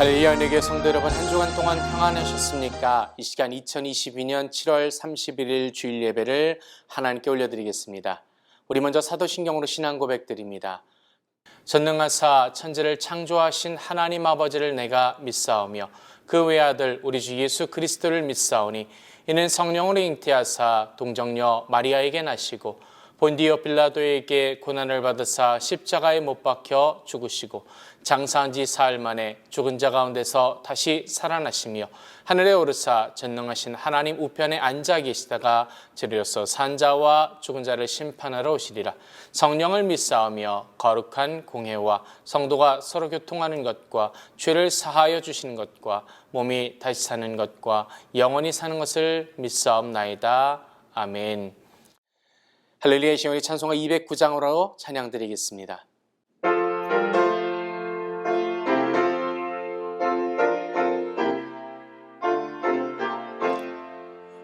할렐루야, 은혜교회 성도 여러분, 한 주간 동안 평안하셨습니까? 이 시간 2022년 7월 31일 주일 예배를 하나님께 올려드리겠습니다. 우리 먼저 사도신경으로 신앙 고백드립니다. 전능하사 천지를 창조하신 하나님 아버지를 내가 믿사오며 그 외아들 우리 주 예수 그리스도를 믿사오니 이는 성령으로 잉태하사 동정녀 마리아에게 나시고 본디오 빌라도에게 고난을 받으사 십자가에 못 박혀 죽으시고 장사한 지 사흘 만에 죽은 자 가운데서 다시 살아나시며 하늘에 오르사 전능하신 하나님 우편에 앉아 계시다가 저리로서 산 자와 죽은 자를 심판하러 오시리라. 성령을 믿사오며 거룩한 공회와 성도가 서로 교통하는 것과 죄를 사하여 주시는 것과 몸이 다시 사는 것과 영원히 사는 것을 믿사옵나이다. 아멘. 할렐루야, 시온의 찬송가 209장으로 찬양드리겠습니다.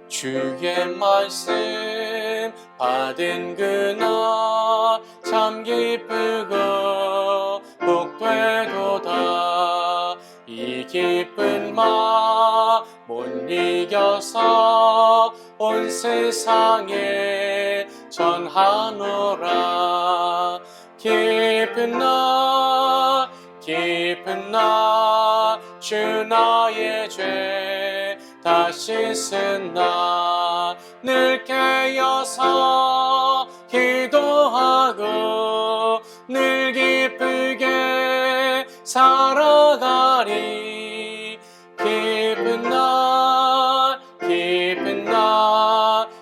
주의 말씀 받은 그날 참 기쁘고 복되도다. 이 기쁜 마음 못 이겨서 온 세상에 전하노라. 기쁜 날 주 나의 죄 다 씻은 날 늘 깨어서 기도하고 늘 기쁘게 살아가리. 기쁜 날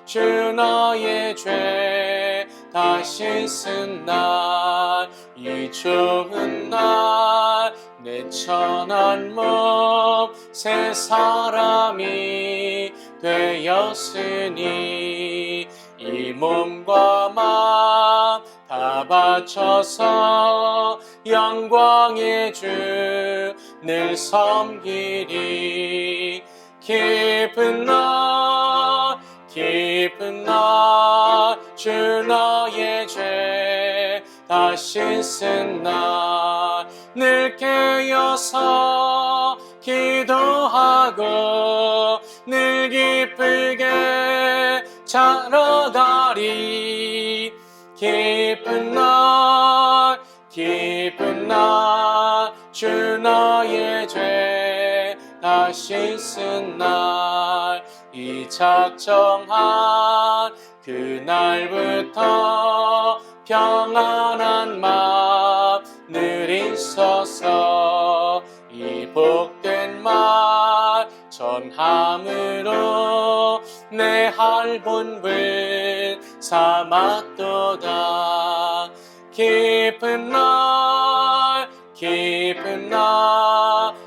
주 나의 죄 다 씻은 날 이 좋은 날 내 천한 몸 새 사람이 되었으니 이 몸과 마음 다 바쳐서 영광의 주 늘 섬기리. 기쁜 날 주 나의 죄 다 씻은 날 늘 깨어서 기도하고 늘 기쁘게 살아가리. 기쁜 날 주 나의 죄 다 씻은 날 이 작정한 그날부터 평안한 마음 늘 있어서 이 복된 말 전함으로 내 할본분 삼았도다. 기쁜 날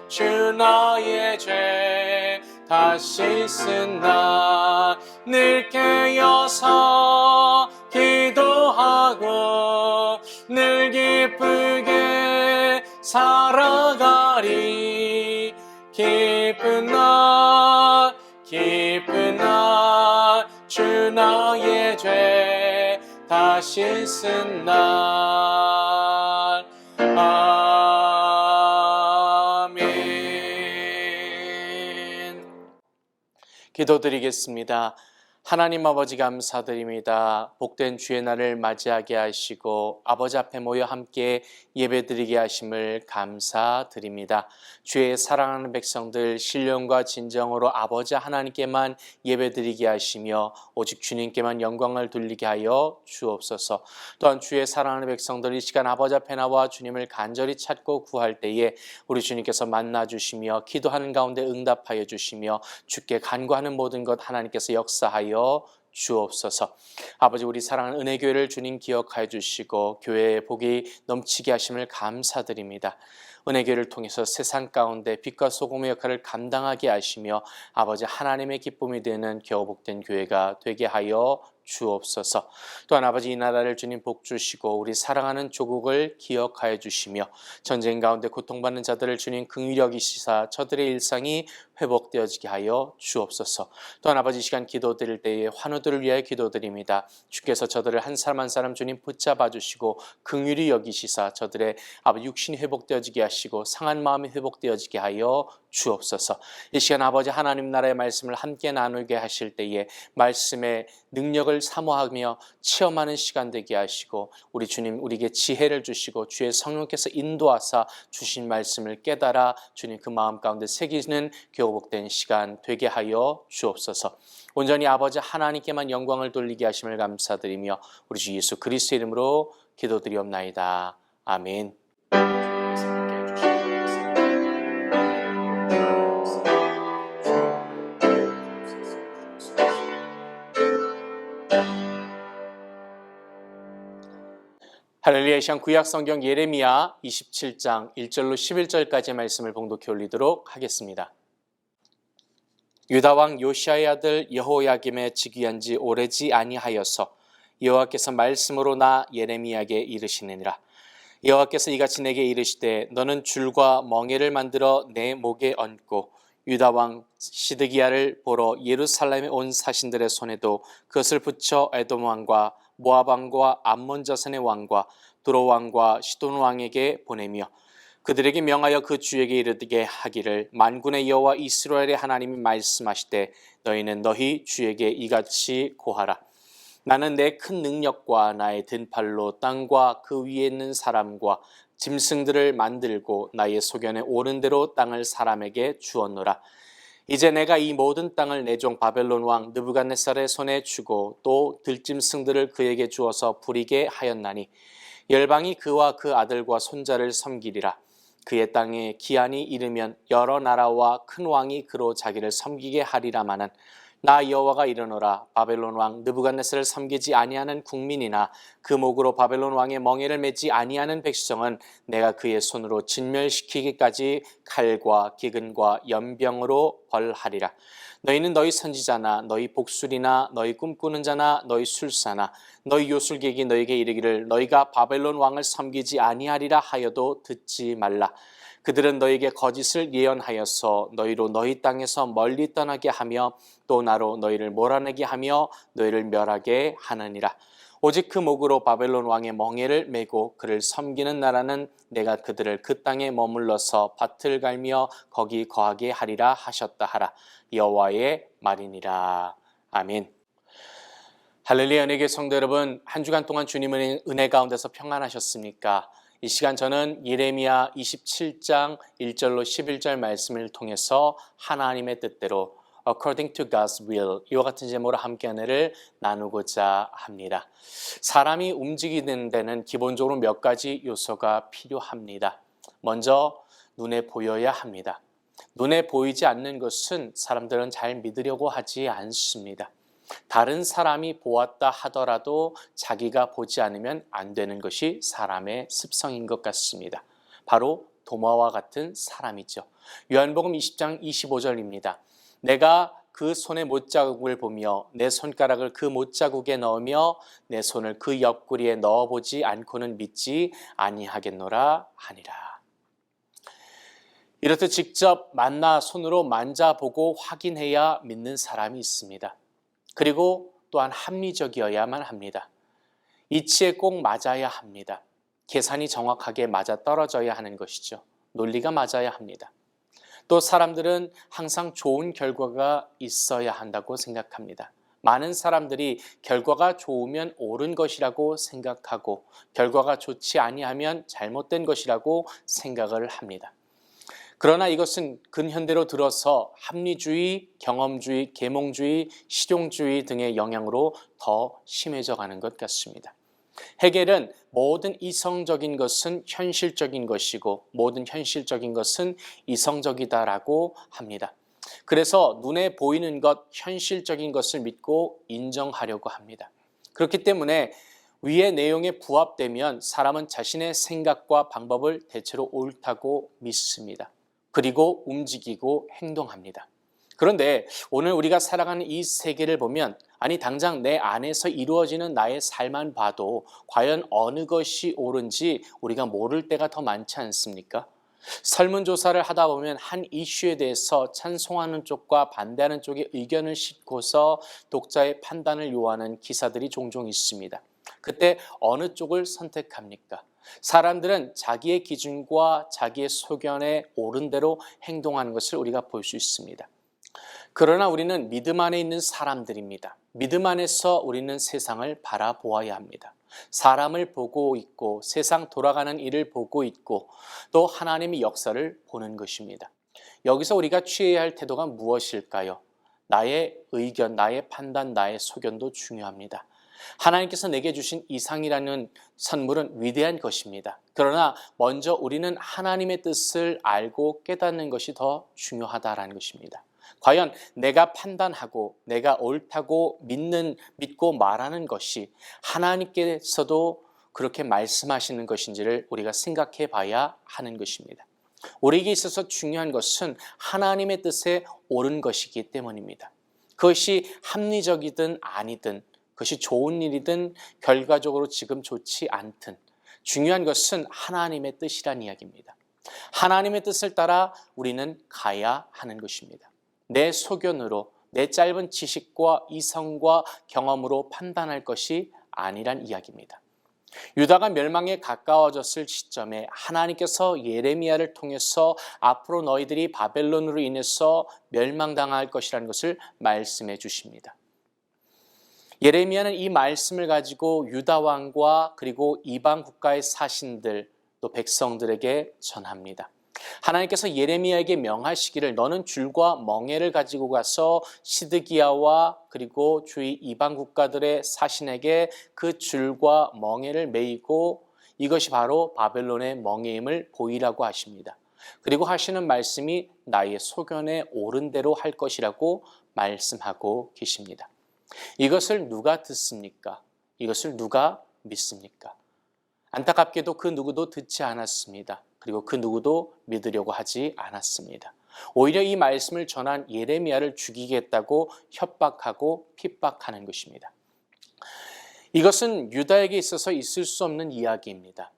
주 나의 죄 다 씻은 날 늘 깨어서 기도하고 늘 기쁘게 살아가리. 기쁜 날 주 나의 죄 다 씻은 날. 아멘. 기도드리겠습니다. 하나님 아버지 감사드립니다. 복된 주의 날을 맞이하게 하시고 아버지 앞에 모여 함께 예배드리게 하심을 감사드립니다. 주의 사랑하는 백성들 신령과 진정으로 아버지 하나님께만 예배드리게 하시며 오직 주님께만 영광을 돌리게 하여 주옵소서. 또한 주의 사랑하는 백성들 이 시간 아버지 앞에 나와 주님을 간절히 찾고 구할 때에 우리 주님께서 만나주시며 기도하는 가운데 응답하여 주시며 주께 간구하는 모든 것 하나님께서 역사하여 주옵소서. 아버지, 우리 사랑하는 은혜교회를 주님 기억하여 주시고 교회의 복이 넘치게 하심을 감사드립니다. 은혜교회를 통해서 세상 가운데 빛과 소금의 역할을 감당하게 하시며 아버지 하나님의 기쁨이 되는 겨우 복된 교회가 되게 하여 주옵소서. 또한 아버지 이 나라를 주님 복 주시고 우리 사랑하는 조국을 기억하여 주시며 전쟁 가운데 고통받는 자들을 주님 긍휼히 여기시사 저들의 일상이 회복되어지게 하여 주옵소서. 또한 아버지 이 시간 기도드릴 때에 환우들을 위하여 기도드립니다. 주께서 저들을 한 사람 한 사람 주님 붙잡아 주시고 긍휼히 여기시사 저들의 아버지 육신이 회복되어지게 하시고 상한 마음이 회복되어지게 하여 주옵소서. 이 시간 아버지 하나님 나라의 말씀을 함께 나누게 하실 때에 말씀의 능력을 사모하며 체험하는 시간 되게 하시고 우리 주님 우리에게 지혜를 주시고 주의 성령께서 인도하사 주신 말씀을 깨달아 주님 그 마음 가운데 새기는 교복된 시간 되게 하여 주옵소서. 온전히 아버지 하나님께만 영광을 돌리게 하심을 감사드리며 우리 주 예수 그리스도의 이름으로 기도드리옵나이다. 아멘. 할렐루야. 이 시간 구약 성경 예레미야 27장 1절로 11절까지의 말씀을 봉독해 올리도록 하겠습니다. 유다 왕 요시아의 아들 여호야김의 즉위한 지 오래지 아니하여서 여호와께서 말씀으로 나 예레미야에게 이르시느니라. 여호와께서 이같이 내게 이르시되 너는 줄과 멍에를 만들어 내 목에 얹고 유다 왕 시드기야를 보러 예루살렘에 온 사신들의 손에도 그것을 붙여 에돔 왕과 모압 왕과 암몬 자손의 왕과 두로 왕과 시돈 왕에게 보내며 그들에게 명하여 그 주에게 이르게 하기를 만군의 여호와 이스라엘의 하나님이 말씀하시되 너희는 너희 주에게 이같이 고하라. 나는 내 큰 능력과 나의 든 팔로 땅과 그 위에 있는 사람과 짐승들을 만들고 나의 소견에 오른 대로 땅을 사람에게 주었노라. 이제 내가 이 모든 땅을 내 종 바벨론 왕 느부갓네살의 손에 주고 또 들짐승들을 그에게 주어서 부리게 하였나니 열방이 그와 그 아들과 손자를 섬기리라. 그의 땅에 기한이 이르면 여러 나라와 큰 왕이 그로 자기를 섬기게 하리라마는 나 여호와가 이르노라. 바벨론 왕 느부갓네살을 섬기지 아니하는 국민이나 그 목으로 바벨론 왕의 멍에를 매지 아니하는 백성은 내가 그의 손으로 진멸시키기까지 칼과 기근과 연병으로 벌하리라. 너희는 너희 선지자나 너희 복술이나 너희 꿈꾸는 자나 너희 술사나 너희 요술객이 너희에게 이르기를 너희가 바벨론 왕을 섬기지 아니하리라 하여도 듣지 말라. 그들은 너희에게 거짓을 예언하여서 너희로 너희 땅에서 멀리 떠나게 하며 또 나로 너희를 몰아내게 하며 너희를 멸하게 하느니라. 오직 그 목으로 바벨론 왕의 멍에를 메고 그를 섬기는 나라는 내가 그들을 그 땅에 머물러서 밭을 갈며 거기 거하게 하리라 하셨다 하라. 여호와의 말이니라. 아멘. 할렐루야. 은혜교회 성도 여러분, 한 주간 동안 주님의 은혜 가운데서 평안하셨습니까? 이 시간 저는 예레미야 27장 1절로 11절 말씀을 통해서 하나님의 뜻대로 According to God's will 이와 같은 제목으로 함께 은혜를 나누고자 합니다. 사람이 움직이는 데는 기본적으로 몇 가지 요소가 필요합니다. 먼저 눈에 보여야 합니다. 눈에 보이지 않는 것은 사람들은 잘 믿으려고 하지 않습니다. 다른 사람이 보았다 하더라도 자기가 보지 않으면 안 되는 것이 사람의 습성인 것 같습니다. 바로 도마와 같은 사람이죠. 요한복음 20장 25절입니다. 내가 그 손의 못자국을 보며 내 손가락을 그 못자국에 넣으며 내 손을 그 옆구리에 넣어보지 않고는 믿지 아니하겠노라 하니라. 이렇듯 직접 만나 손으로 만져보고 확인해야 믿는 사람이 있습니다. 그리고 또한 합리적이어야만 합니다. 이치에 꼭 맞아야 합니다. 계산이 정확하게 맞아떨어져야 하는 것이죠. 논리가 맞아야 합니다. 또 사람들은 항상 좋은 결과가 있어야 한다고 생각합니다. 많은 사람들이 결과가 좋으면 옳은 것이라고 생각하고 결과가 좋지 아니하면 잘못된 것이라고 생각을 합니다. 그러나 이것은 근현대로 들어서 합리주의, 경험주의, 계몽주의, 실용주의 등의 영향으로 더 심해져 가는 것 같습니다. 헤겔은 모든 이성적인 것은 현실적인 것이고 모든 현실적인 것은 이성적이다라고 합니다. 그래서 눈에 보이는 것, 현실적인 것을 믿고 인정하려고 합니다. 그렇기 때문에 위의 내용에 부합되면 사람은 자신의 생각과 방법을 대체로 옳다고 믿습니다. 그리고 움직이고 행동합니다. 그런데 오늘 우리가 살아가는 이 세계를 보면 아니 당장 내 안에서 이루어지는 나의 삶만 봐도 과연 어느 것이 옳은지 우리가 모를 때가 더 많지 않습니까? 설문조사를 하다 보면 한 이슈에 대해서 찬송하는 쪽과 반대하는 쪽의 의견을 싣고서 독자의 판단을 요하는 기사들이 종종 있습니다. 그때 어느 쪽을 선택합니까? 사람들은 자기의 기준과 자기의 소견에 옳은 대로 행동하는 것을 우리가 볼 수 있습니다. 그러나 우리는 믿음 안에 있는 사람들입니다. 믿음 안에서 우리는 세상을 바라보아야 합니다. 사람을 보고 있고 세상 돌아가는 일을 보고 있고 또 하나님의 역사를 보는 것입니다. 여기서 우리가 취해야 할 태도가 무엇일까요? 나의 의견, 나의 판단, 나의 소견도 중요합니다. 하나님께서 내게 주신 이상이라는 선물은 위대한 것입니다. 그러나 먼저 우리는 하나님의 뜻을 알고 깨닫는 것이 더 중요하다는 것입니다. 과연 내가 판단하고 내가 옳다고 믿고 말하는 것이 하나님께서도 그렇게 말씀하시는 것인지를 우리가 생각해 봐야 하는 것입니다. 우리에게 있어서 중요한 것은 하나님의 뜻에 옳은 것이기 때문입니다. 그것이 합리적이든 아니든 그것이 좋은 일이든 결과적으로 지금 좋지 않든 중요한 것은 하나님의 뜻이란 이야기입니다. 하나님의 뜻을 따라 우리는 가야 하는 것입니다. 내 소견으로 내 짧은 지식과 이성과 경험으로 판단할 것이 아니란 이야기입니다. 유다가 멸망에 가까워졌을 시점에 하나님께서 예레미야를 통해서 앞으로 너희들이 바벨론으로 인해서 멸망당할 것이라는 것을 말씀해 주십니다. 예레미야는 이 말씀을 가지고 유다 왕과 그리고 이방 국가의 사신들 또 백성들에게 전합니다. 하나님께서 예레미야에게 명하시기를 너는 줄과 멍에를 가지고 가서 시드기야와 그리고 주위 이방 국가들의 사신에게 그 줄과 멍에를 메이고 이것이 바로 바벨론의 멍에임을 보이라고 하십니다. 그리고 하시는 말씀이 나의 소견에 옳은 대로 할 것이라고 말씀하고 계십니다. 이것을 누가 듣습니까? 이것을 누가 믿습니까? 안타깝게도 그 누구도 듣지 않았습니다. 그리고 그 누구도 믿으려고 하지 않았습니다. 오히려 이 말씀을 전한 예레미야를 죽이겠다고 협박하고 핍박하는 것입니다. 이것은 유다에게 있어서 있을 수 없는 이야기입니다.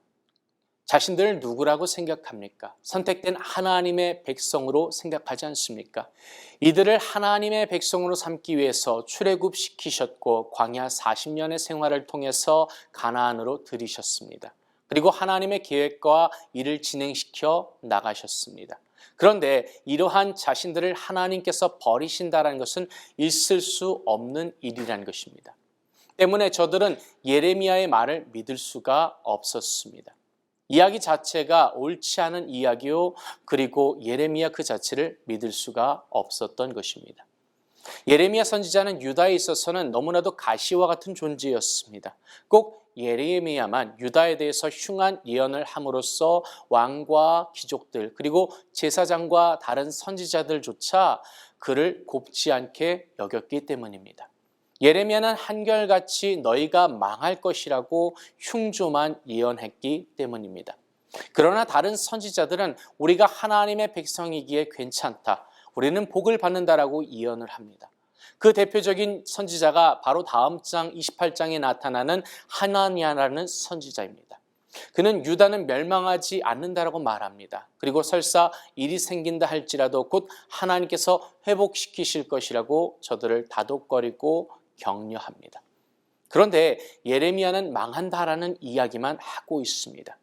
자신들을 누구라고 생각합니까? 선택된 하나님의 백성으로 생각하지 않습니까? 이들을 하나님의 백성으로 삼기 위해서 출애굽시키셨고 광야 40년의 생활을 통해서 가나안으로 들이셨습니다. 그리고 하나님의 계획과 일을 진행시켜 나가셨습니다. 그런데 이러한 자신들을 하나님께서 버리신다는 것은 있을 수 없는 일이라는 것입니다. 때문에 저들은 예레미야의 말을 믿을 수가 없었습니다. 이야기 자체가 옳지 않은 이야기요, 그리고 예레미야 그 자체를 믿을 수가 없었던 것입니다. 예레미야 선지자는 유다에 있어서는 너무나도 가시와 같은 존재였습니다. 꼭 예레미야만 유다에 대해서 흉한 예언을 함으로써 왕과 귀족들 그리고 제사장과 다른 선지자들조차 그를 곱지 않게 여겼기 때문입니다. 예레미야는 한결같이 너희가 망할 것이라고 흉조만 예언했기 때문입니다. 그러나 다른 선지자들은 우리가 하나님의 백성이기에 괜찮다. 우리는 복을 받는다라고 예언을 합니다. 그 대표적인 선지자가 바로 다음 장 28장에 나타나는 하나니아라는 선지자입니다. 그는 유다는 멸망하지 않는다라고 말합니다. 그리고 설사 일이 생긴다 할지라도 곧 하나님께서 회복시키실 것이라고 저들을 다독거리고 격려합니다. 그런데 예레미야는 망한다라는 이야기만 하고 있습니다.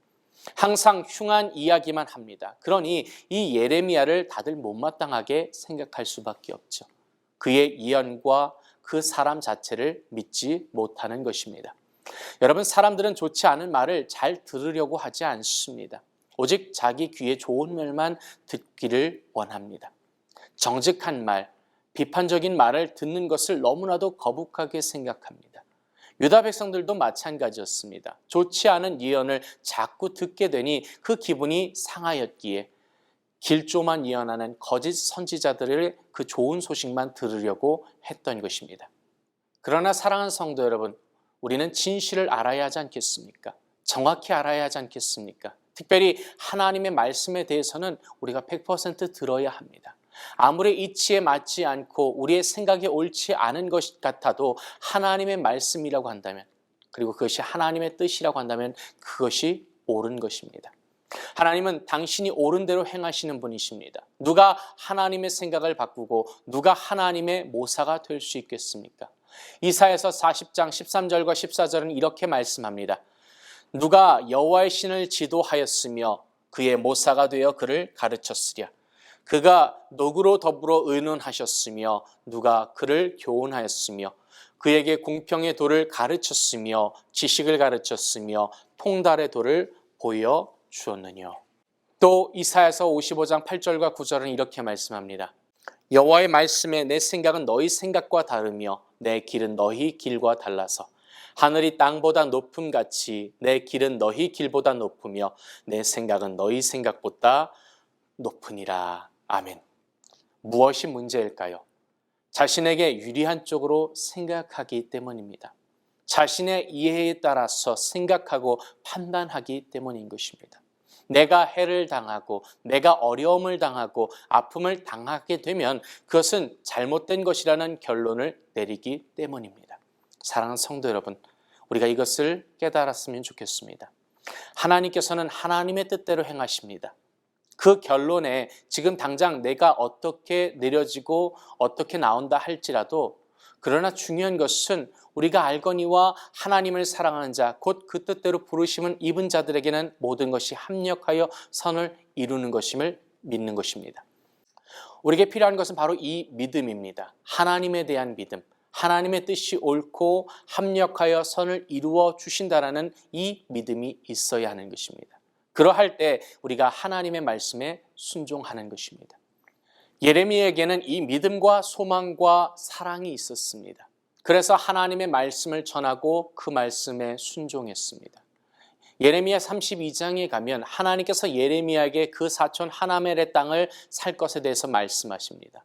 항상 흉한 이야기만 합니다. 그러니 이 예레미야를 다들 못마땅하게 생각할 수밖에 없죠. 그의 예언과 그 사람 자체를 믿지 못하는 것입니다. 여러분, 사람들은 좋지 않은 말을 잘 들으려고 하지 않습니다. 오직 자기 귀에 좋은 말만 듣기를 원합니다. 정직한 말, 비판적인 말을 듣는 것을 너무나도 거북하게 생각합니다. 유다 백성들도 마찬가지였습니다. 좋지 않은 예언을 자꾸 듣게 되니 그 기분이 상하였기에 길조만 예언하는 거짓 선지자들의 그 좋은 소식만 들으려고 했던 것입니다. 그러나 사랑하는 성도 여러분, 우리는 진실을 알아야 하지 않겠습니까? 정확히 알아야 하지 않겠습니까? 특별히 하나님의 말씀에 대해서는 우리가 100% 들어야 합니다. 아무리 이치에 맞지 않고 우리의 생각에 옳지 않은 것 같아도 하나님의 말씀이라고 한다면, 그리고 그것이 하나님의 뜻이라고 한다면 그것이 옳은 것입니다. 하나님은 당신이 옳은 대로 행하시는 분이십니다. 누가 하나님의 생각을 바꾸고 누가 하나님의 모사가 될 수 있겠습니까? 이사야서 40장 13절과 14절은 이렇게 말씀합니다. 누가 여호와의 신을 지도하였으며 그의 모사가 되어 그를 가르쳤으랴. 그가 노구로 더불어 의논하셨으며 누가 그를 교훈하였으며 그에게 공평의 도를 가르쳤으며 지식을 가르쳤으며 통달의 도를 보여주었느뇨. 또 이사야서 55장 8절과 9절은 이렇게 말씀합니다. 여호와의 말씀에 내 생각은 너희 생각과 다르며 내 길은 너희 길과 달라서 하늘이 땅보다 높음같이 내 길은 너희 길보다 높으며 내 생각은 너희 생각보다 높으니라. 아멘. 무엇이 문제일까요? 자신에게 유리한 쪽으로 생각하기 때문입니다. 자신의 이해에 따라서 생각하고 판단하기 때문인 것입니다. 내가 해를 당하고 내가 어려움을 당하고 아픔을 당하게 되면 그것은 잘못된 것이라는 결론을 내리기 때문입니다. 사랑하는 성도 여러분, 우리가 이것을 깨달았으면 좋겠습니다. 하나님께서는 하나님의 뜻대로 행하십니다. 그 결론에 지금 당장 내가 어떻게 내려지고 어떻게 나온다 할지라도, 그러나 중요한 것은 우리가 알거니와 하나님을 사랑하는 자, 곧 그 뜻대로 부르심을 입은 자들에게는 모든 것이 합력하여 선을 이루는 것임을 믿는 것입니다. 우리에게 필요한 것은 바로 이 믿음입니다. 하나님에 대한 믿음, 하나님의 뜻이 옳고 합력하여 선을 이루어 주신다라는 이 믿음이 있어야 하는 것입니다. 그러할 때 우리가 하나님의 말씀에 순종하는 것입니다. 예레미야에게는 이 믿음과 소망과 사랑이 있었습니다. 그래서 하나님의 말씀을 전하고 그 말씀에 순종했습니다. 예레미야 32장에 가면 하나님께서 예레미야에게 그 사촌 하나멜의 땅을 살 것에 대해서 말씀하십니다.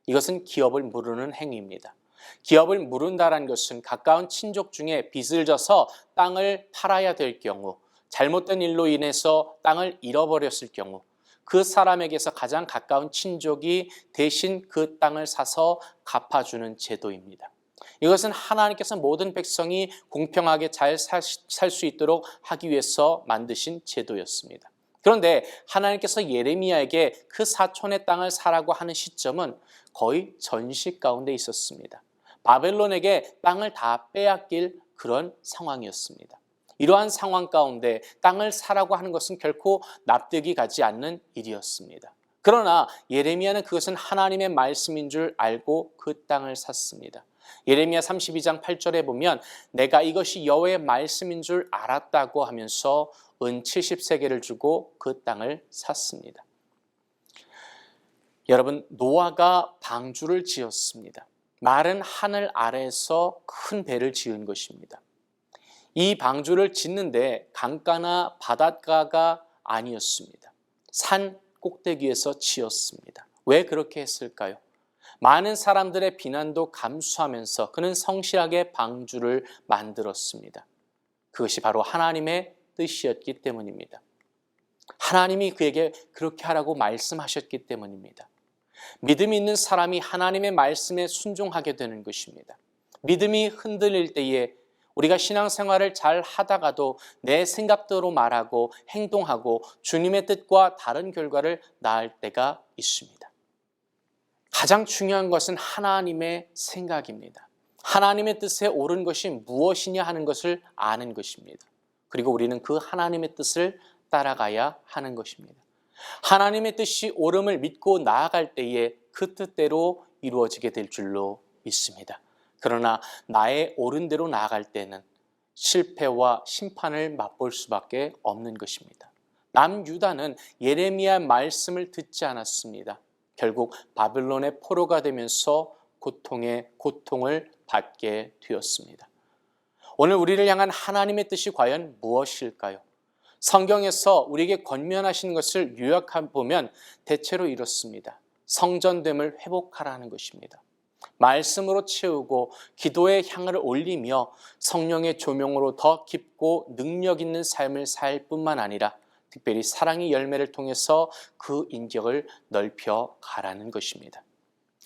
이것은 기업을 무르는 행위입니다. 기업을 무른다는 것은 가까운 친족 중에 빚을 져서 땅을 팔아야 될 경우, 잘못된 일로 인해서 땅을 잃어버렸을 경우 그 사람에게서 가장 가까운 친족이 대신 그 땅을 사서 갚아주는 제도입니다. 이것은 하나님께서 모든 백성이 공평하게 잘 살 수 있도록 하기 위해서 만드신 제도였습니다. 그런데 하나님께서 예레미야에게 그 사촌의 땅을 사라고 하는 시점은 거의 전시 가운데 있었습니다. 바벨론에게 땅을 다 빼앗길 그런 상황이었습니다. 이러한 상황 가운데 땅을 사라고 하는 것은 결코 납득이 가지 않는 일이었습니다. 그러나 예레미야는 그것은 하나님의 말씀인 줄 알고 그 땅을 샀습니다. 예레미야 32장 8절에 보면 내가 이것이 여호와의 말씀인 줄 알았다고 하면서 은 70세겔을 주고 그 땅을 샀습니다. 여러분, 노아가 방주를 지었습니다. 마른 하늘 아래에서 큰 배를 지은 것입니다. 이 방주를 짓는데 강가나 바닷가가 아니었습니다. 산 꼭대기에서 지었습니다. 왜 그렇게 했을까요? 많은 사람들의 비난도 감수하면서 그는 성실하게 방주를 만들었습니다. 그것이 바로 하나님의 뜻이었기 때문입니다. 하나님이 그에게 그렇게 하라고 말씀하셨기 때문입니다. 믿음이 있는 사람이 하나님의 말씀에 순종하게 되는 것입니다. 믿음이 흔들릴 때에 우리가 신앙생활을 잘 하다가도 내 생각대로 말하고 행동하고 주님의 뜻과 다른 결과를 낳을 때가 있습니다. 가장 중요한 것은 하나님의 생각입니다. 하나님의 뜻에 옳은 것이 무엇이냐 하는 것을 아는 것입니다. 그리고 우리는 그 하나님의 뜻을 따라가야 하는 것입니다. 하나님의 뜻이 옳음을 믿고 나아갈 때에 그 뜻대로 이루어지게 될 줄로 믿습니다. 그러나 나의 옳은 대로 나아갈 때는 실패와 심판을 맛볼 수밖에 없는 것입니다. 남유다는 예레미야 말씀을 듣지 않았습니다. 결국 바벨론의 포로가 되면서 고통을 받게 되었습니다. 오늘 우리를 향한 하나님의 뜻이 과연 무엇일까요? 성경에서 우리에게 권면하신 것을 요약해 보면 대체로 이렇습니다. 성전됨을 회복하라는 것입니다. 말씀으로 채우고 기도의 향을 올리며 성령의 조명으로 더 깊고 능력 있는 삶을 살 뿐만 아니라 특별히 사랑의 열매를 통해서 그 인격을 넓혀 가라는 것입니다.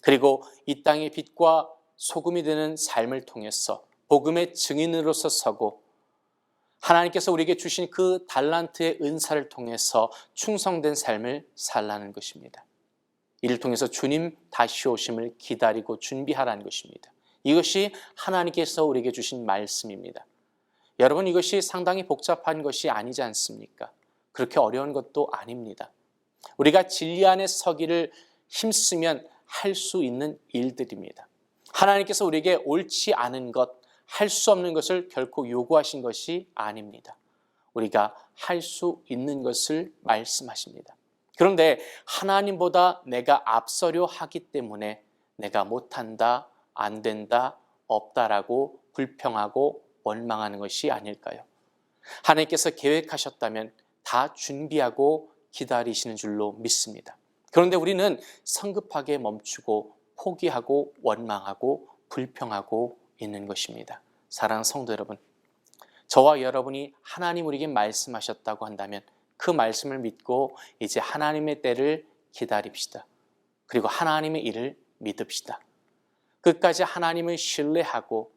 그리고 이 땅의 빛과 소금이 되는 삶을 통해서 복음의 증인으로서 서고 하나님께서 우리에게 주신 그 달란트의 은사를 통해서 충성된 삶을 살라는 것입니다. 이를 통해서 주님 다시 오심을 기다리고 준비하라는 것입니다. 이것이 하나님께서 우리에게 주신 말씀입니다. 여러분, 이것이 상당히 복잡한 것이 아니지 않습니까? 그렇게 어려운 것도 아닙니다. 우리가 진리 안에 서기를 힘쓰면 할 수 있는 일들입니다. 하나님께서 우리에게 옳지 않은 것, 할 수 없는 것을 결코 요구하신 것이 아닙니다. 우리가 할 수 있는 것을 말씀하십니다. 그런데 하나님보다 내가 앞서려 하기 때문에 내가 못한다, 안 된다, 없다라고 불평하고 원망하는 것이 아닐까요? 하나님께서 계획하셨다면 다 준비하고 기다리시는 줄로 믿습니다. 그런데 우리는 성급하게 멈추고 포기하고 원망하고 불평하고 있는 것입니다. 사랑하는 성도 여러분, 저와 여러분이 하나님 우리에게 말씀하셨다고 한다면 그 말씀을 믿고 이제 하나님의 때를 기다립시다. 그리고 하나님의 일을 믿읍시다. 끝까지 하나님을 신뢰하고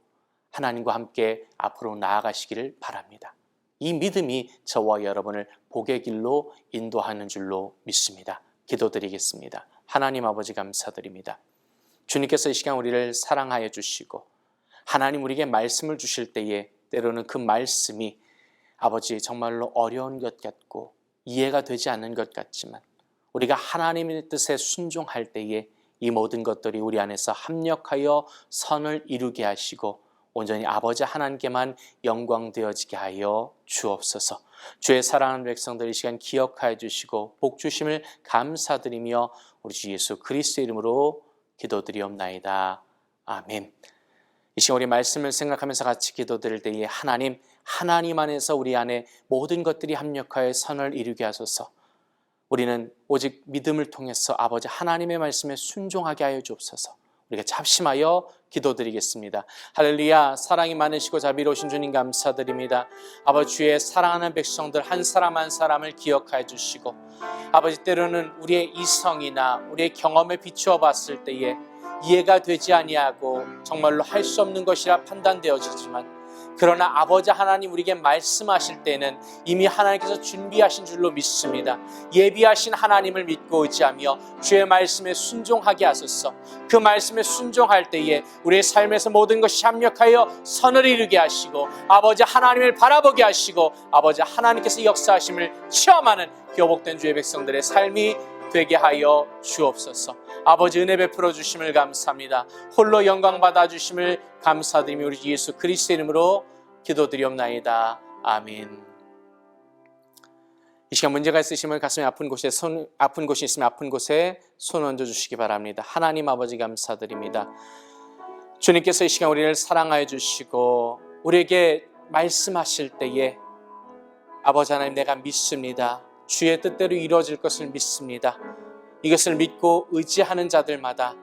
하나님과 함께 앞으로 나아가시기를 바랍니다. 이 믿음이 저와 여러분을 복의 길로 인도하는 줄로 믿습니다. 기도드리겠습니다. 하나님 아버지 감사드립니다. 주님께서 이 시간 우리를 사랑하여 주시고 하나님 우리에게 말씀을 주실 때에 때로는 그 말씀이 아버지 정말로 어려운 것 같고 이해가 되지 않는 것 같지만 우리가 하나님의 뜻에 순종할 때에 이 모든 것들이 우리 안에서 합력하여 선을 이루게 하시고 온전히 아버지 하나님께만 영광되어지게 하여 주옵소서. 주의 사랑하는 백성들 이 시간 기억하여 주시고 복 주심을 감사드리며 우리 주 예수 그리스도의 이름으로 기도드리옵나이다. 아멘. 이 시간 우리 말씀을 생각하면서 같이 기도드릴 때에 하나님 안에서 우리 안에 모든 것들이 합력하여 선을 이루게 하소서. 우리는 오직 믿음을 통해서 아버지 하나님의 말씀에 순종하게 하여 주옵소서. 우리가 잡심하여 기도드리겠습니다. 할렐루야. 사랑이 많으시고 자비로우신 주님 감사드립니다. 아버지 주의 사랑하는 백성들 한 사람 한 사람을 기억하여 주시고 아버지 때로는 우리의 이성이나 우리의 경험에 비추어 봤을 때에 이해가 되지 아니하고 정말로 할 수 없는 것이라 판단되어지지만 그러나 아버지 하나님 우리에게 말씀하실 때는 이미 하나님께서 준비하신 줄로 믿습니다. 예비하신 하나님을 믿고 의지하며 주의 말씀에 순종하게 하소서. 그 말씀에 순종할 때에 우리의 삶에서 모든 것이 합력하여 선을 이루게 하시고 아버지 하나님을 바라보게 하시고 아버지 하나님께서 역사하심을 체험하는 교복된 주의 백성들의 삶이 되게 하여 주옵소서. 아버지 은혜 베풀어 주심을 감사합니다. 홀로 영광 받아 주심을 감사드리며 우리 예수 그리스도 이름으로 기도드리옵나이다. 아멘. 이 시간 문제가 있으시면 가슴에 아픈 곳이 있으면 아픈 곳에 손 얹어 주시기 바랍니다. 하나님 아버지 감사드립니다. 주님께서 이 시간 우리를 사랑하여 주시고 우리에게 말씀하실 때에 아버지 하나님 내가 믿습니다. 주의 뜻대로 이루어질 것을 믿습니다. 이것을 믿고 의지하는 자들마다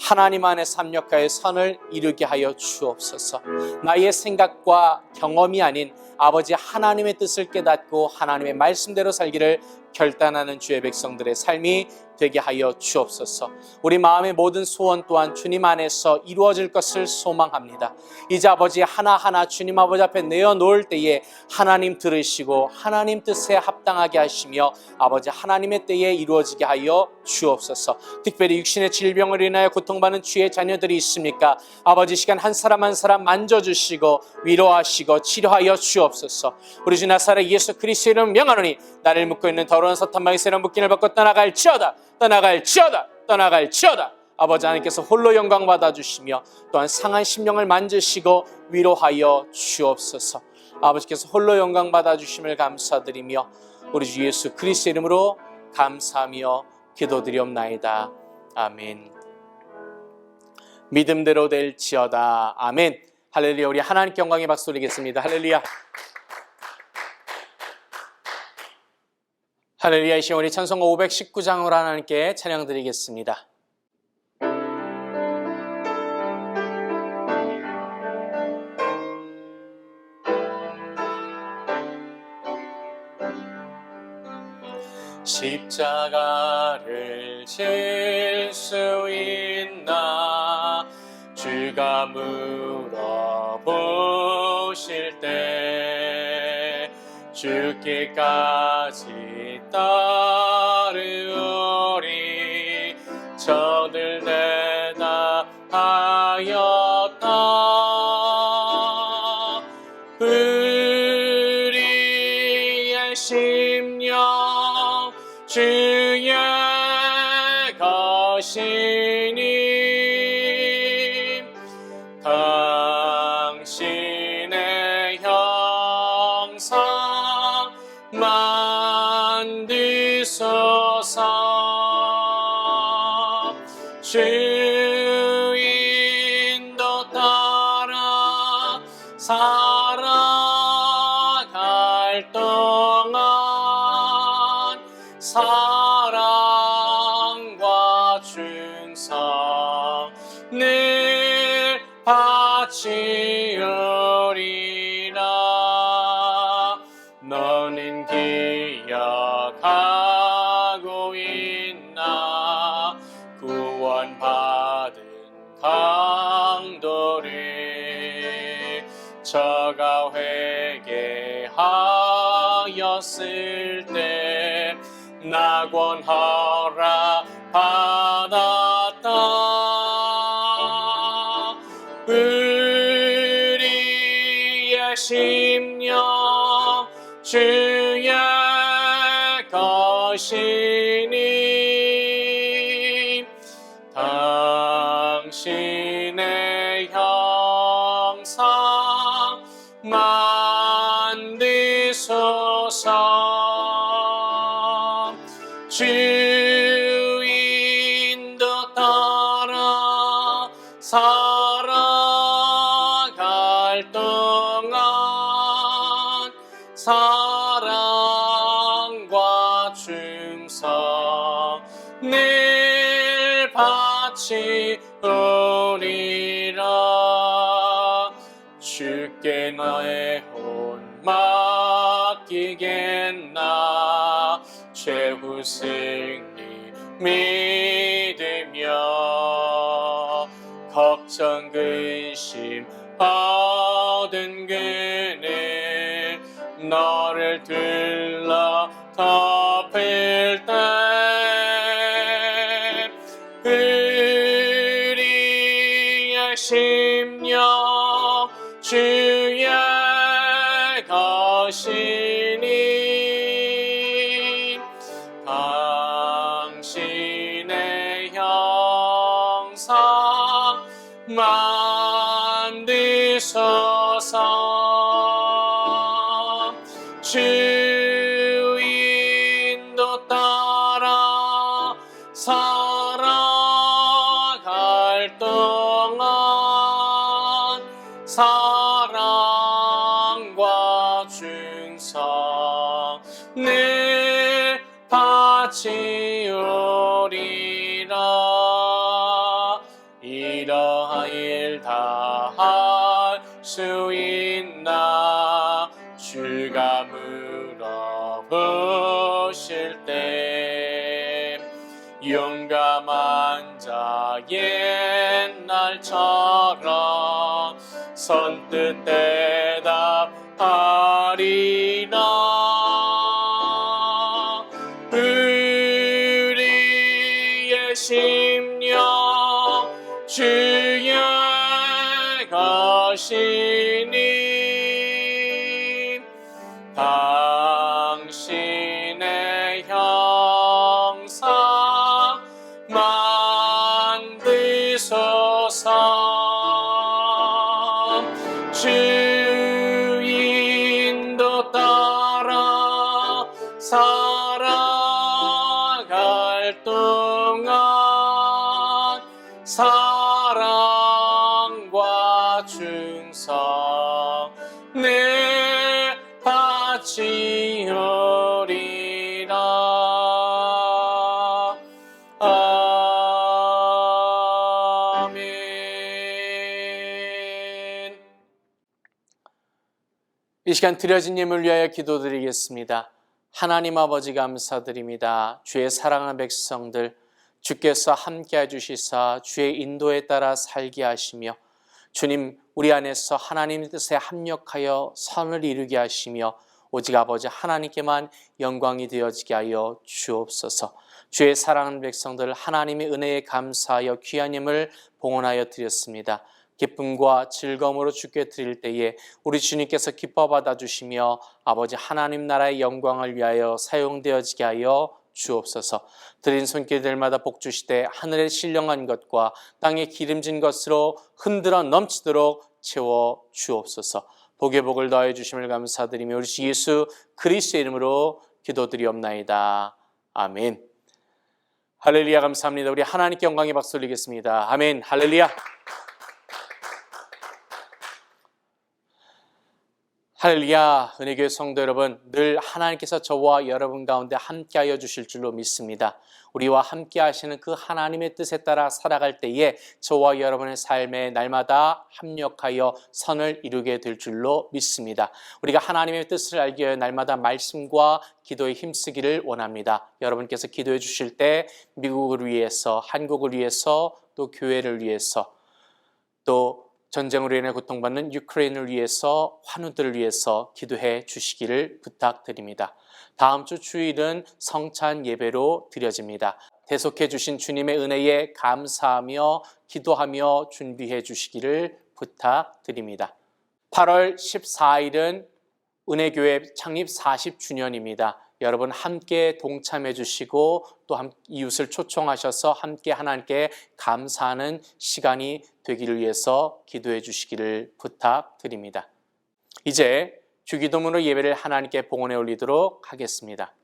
하나님 안에 합력하여 선을 이루게 하여 주옵소서. 나의 생각과 경험이 아닌 아버지 하나님의 뜻을 깨닫고 하나님의 말씀대로 살기를 결단하는 주의 백성들의 삶이 되게 하여 주옵소서. 우리 마음의 모든 소원 또한 주님 안에서 이루어질 것을 소망합니다. 이제 아버지 하나하나 주님 아버지 앞에 내어놓을 때에 하나님 들으시고 하나님 뜻에 합당하게 하시며 아버지 하나님의 때에 이루어지게 하여 주옵소서. 특별히 육신의 질병을 인하여 고통받는 주의 자녀들이 있습니까? 아버지 시간 한 사람 한 사람 만져주시고 위로하시고 치료하여 주옵소서. 우리 주 나사렛 예수 그리스도의 이름 명하노니 나를 묶고 있는 더러운 사탄마귀 세력 묶임을 벗고 떠나갈지어다. 아버지 하나님께서 홀로 영광 받아주시며 또한 상한 심령을 만지시고 위로하여 주옵소서. 아버지께서 홀로 영광 받아주심을 감사드리며 우리 주 예수 그리스도 이름으로 감사하며 기도드리옵나이다. 아멘. 믿음대로 될지어다. 아멘. 할렐루야. 우리 하나님께 영광의 박수 드리겠습니다. 할렐루야. 할렐루야. 이 시간 우리 찬송가 519장으로 하나님께 찬양 드리겠습니다. 십자가를 질 수 있나 주가 물어보실 때 죽기까지 따르리 저들 대답하였다. 우리의 심령 주의 것이니 당신의 형상 만드소서. 주인도 따라 살아갈 동안 사랑과 충성을 바치우리라. 너는 기억하고 있나 구원받은 강도를 저가 회개하였을 때 낙원 허락 받았다. 우리의 심령 주의 것이니 당신의 형상 만드소서. 주인도 따라 살아갈 동안 사랑과 충성을 바치우리라. 주께 너의 혼 맡기겠나 최후 승리 믿으며 걱정 근심 얻은 그는 너를 둘러 덮을 때 우리의 심령 주의 것이니 당신의 형상 만드소서. 주인도 따라 살아갈 동안 사랑과 충성을 바치우리라. 이러한 일 다 할 수 있나 주가 물어보실 때 용감한 자 옛날처럼 선뜻 대답하리라. 우리의 심령 주의 것이니 당신의 형상 만드소서. 주인도 따라 살아갈 동안 사랑과 충성을 바치우리라. 아멘. 이 시간 드려진 예물 위하여 기도드리겠습니다. 하나님 아버지 감사드립니다. 주의 사랑하는 백성들, 주께서 함께해 주시사 주의 인도에 따라 살게 하시며 주님, 우리 안에서 하나님의 뜻에 합력하여 선을 이루게 하시며 오직 아버지 하나님께만 영광이 되어지게 하여 주옵소서. 주의 사랑하는 백성들, 하나님의 은혜에 감사하여 귀한 힘을 봉헌하여 드렸습니다. 기쁨과 즐거움으로 주께 드릴 때에 우리 주님께서 기뻐 받아주시며 아버지 하나님 나라의 영광을 위하여 사용되어지게 하여 주옵소서. 드린 손길들마다 복 주시되 하늘의 신령한 것과 땅의 기름진 것으로 흔들어 넘치도록 채워 주옵소서. 복의 복을 더해 주심을 감사드리며 우리 주 예수 그리스도의 이름으로 기도드리옵나이다. 아멘. 할렐루야. 감사합니다. 우리 하나님께 영광의 박수 올리겠습니다. 아멘. 할렐루야. 할렐루야. 은혜교회 성도 여러분, 늘 하나님께서 저와 여러분 가운데 함께하여 주실 줄로 믿습니다. 우리와 함께 하시는 그 하나님의 뜻에 따라 살아갈 때에 저와 여러분의 삶에 날마다 합력하여 선을 이루게 될 줄로 믿습니다. 우리가 하나님의 뜻을 알기 위해 날마다 말씀과 기도에 힘쓰기를 원합니다. 여러분께서 기도해 주실 때 미국을 위해서, 한국을 위해서, 또 교회를 위해서, 또 전쟁으로 인해 고통받는 유크레인을 위해서, 환우들을 위해서 기도해 주시기를 부탁드립니다. 다음 주 주일은 성찬 예배로 드려집니다. 대속해 주신 주님의 은혜에 감사하며 기도하며 준비해 주시기를 부탁드립니다. 8월 14일은 은혜교회 창립 40주년입니다. 여러분 함께 동참해 주시고 또 이웃을 초청하셔서 함께 하나님께 감사하는 시간이 되기를 위해서 기도해 주시기를 부탁드립니다. 이제 주기도문으로 예배를 하나님께 봉헌해 올리도록 하겠습니다.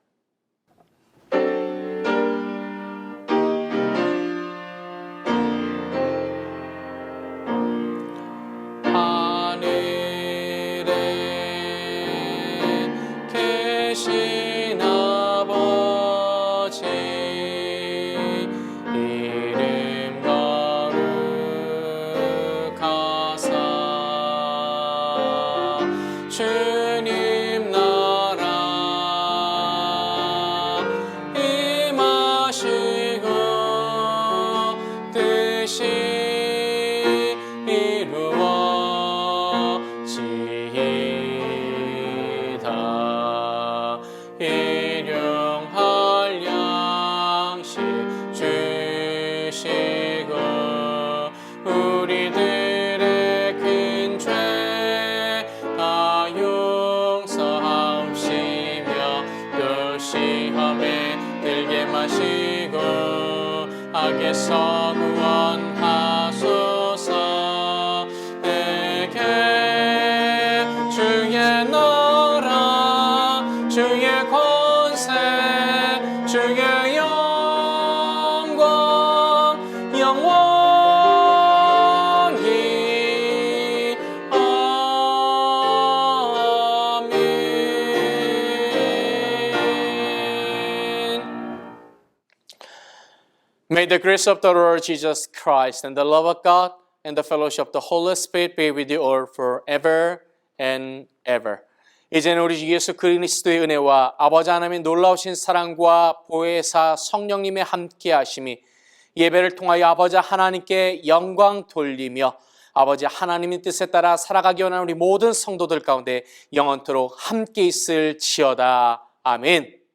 주님 나라 임하시고 뜻이 이루어지이다. 일용할 양식 주시고 우리들의 큰 죄 마시고 악에서 구원하소서. 내게 주의 나라 주의 권세 주의 영광 영원히 May the grace of the Lord Jesus Christ and the love of God and the fellowship of the Holy Spirit be with you all forever and ever. 이제는 우리 주 예수 그리스도의 은혜와 아버지 하나님의 놀라우신 사랑과 보혜사 성령님의 함께 하심이 예배를 통하여 아버지 하나님께 영광 돌리며 아버지 하나님의 뜻에 따라 살아가기 원하는 우리 모든 성도들 가운데 영원토록 함께 있을지어다. 아멘.